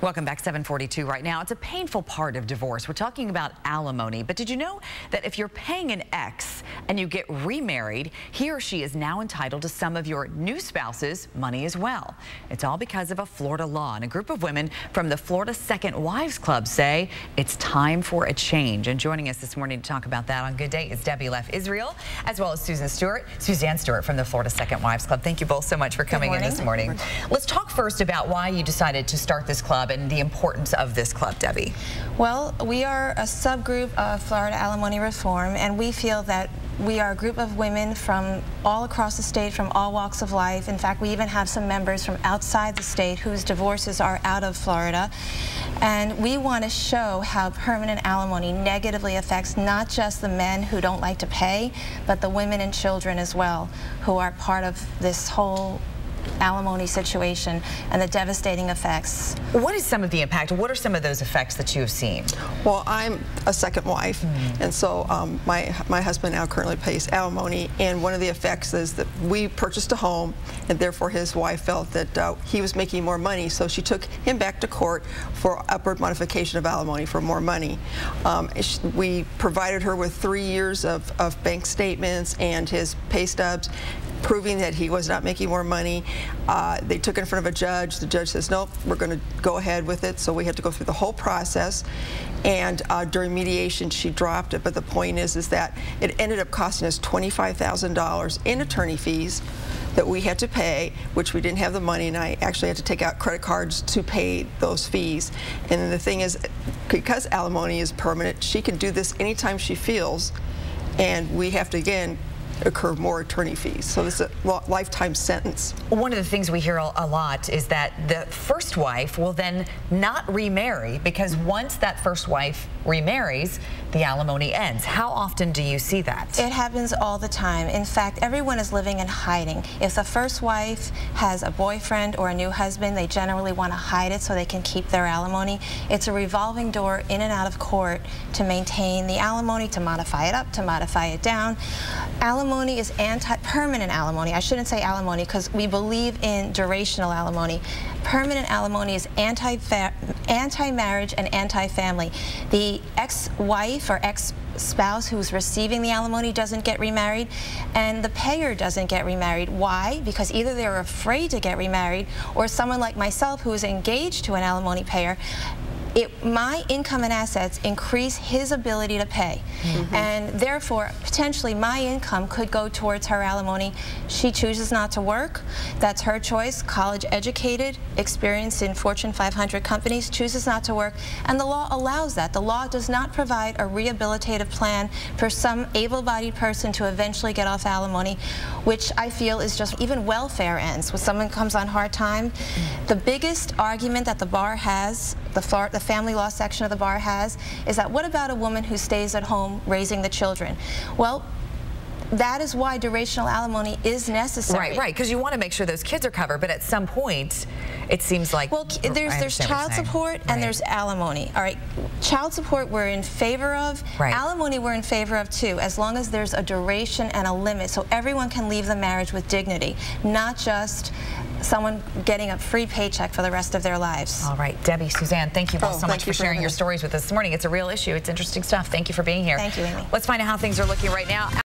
Welcome back, 7:42 right now. It's a painful part of divorce. We're talking about alimony, but did you know that if you're paying an ex and you get remarried, he or she is now entitled to some of your new spouse's money as well? It's all because of a Florida law, and a group of women from the Florida Second Wives Club say it's time for a change. And joining us this morning to talk about that on Good Day is Debbie Leff Israel, as well as Suzanne Stewart from the Florida Second Wives Club. Thank you both so much for coming in this morning. Let's talk first about why you decided to start this club and the importance of this club, Debbie. Well, we are a subgroup of Florida Alimony Reform, and we feel that we are a group of women from all across the state, from all walks of life. In fact, we even have some members from outside the state whose divorces are out of Florida. And we want to show how permanent alimony negatively affects not just the men who don't like to pay, but the women and children as well, who are part of this whole alimony situation and the devastating effects. What is some of the impact? What are some of those effects that you have seen? Well, I'm a second wife, and so my husband now currently pays alimony, and one of the effects is that we purchased a home, and therefore his wife felt that he was making more money, so she took him back to court for upward modification of alimony for more money. We provided her with 3 years of bank statements and his pay stubs, proving that he was not making more money. They took it in front of a judge. The judge says, nope, we're going to go ahead with it. So we had to go through the whole process. And during mediation, she dropped it. But the point is that it ended up costing us $25,000 in attorney fees that we had to pay, which we didn't have the money, and I actually had to take out credit cards to pay those fees. And the thing is, because alimony is permanent, she can do this anytime she feels, and we have to, again, incur more attorney fees. So this is a lifetime sentence. One of the things we hear a lot is that the first wife will then not remarry, because once that first wife remarries, the alimony ends. How often do you see that? It happens all the time. In fact, everyone is living in hiding. If the first wife has a boyfriend or a new husband, they generally want to hide it so they can keep their alimony. It's a revolving door in and out of court to maintain the alimony, to modify it up, to modify it down. Alimony is permanent alimony. I shouldn't say alimony because we believe in durational alimony. Permanent alimony is anti-marriage and anti-family. The ex-wife or ex-spouse who's receiving the alimony doesn't get remarried, and the payer doesn't get remarried. Why? Because either they're afraid to get remarried, or someone like myself who is engaged to an alimony payer, my income and assets increase his ability to pay. And therefore, potentially, my income could go towards her alimony. She chooses not to work. That's her choice. College educated, experienced in Fortune 500 companies, chooses not to work. And the law allows that. The law does not provide a rehabilitative plan for some able-bodied person to eventually get off alimony, which I feel is just, even welfare ends. When someone comes on hard time, the biggest argument that the bar has, the family law section of the bar has, is that what about a woman who stays at home raising the children? Well, that is why durational alimony is necessary. Right, because you want to make sure those kids are covered, but at some point, it seems like... Well, there's child support and there's alimony. All right, child support we're in favor of. Alimony we're in favor of too, as long as there's a duration and a limit, so everyone can leave the marriage with dignity, not just someone getting a free paycheck for the rest of their lives. All right, Debbie, Suzanne, thank you both so much for sharing your stories with us this morning. It's a real issue. It's interesting stuff. Thank you for being here. Thank you, Amy. Let's find out how things are looking right now.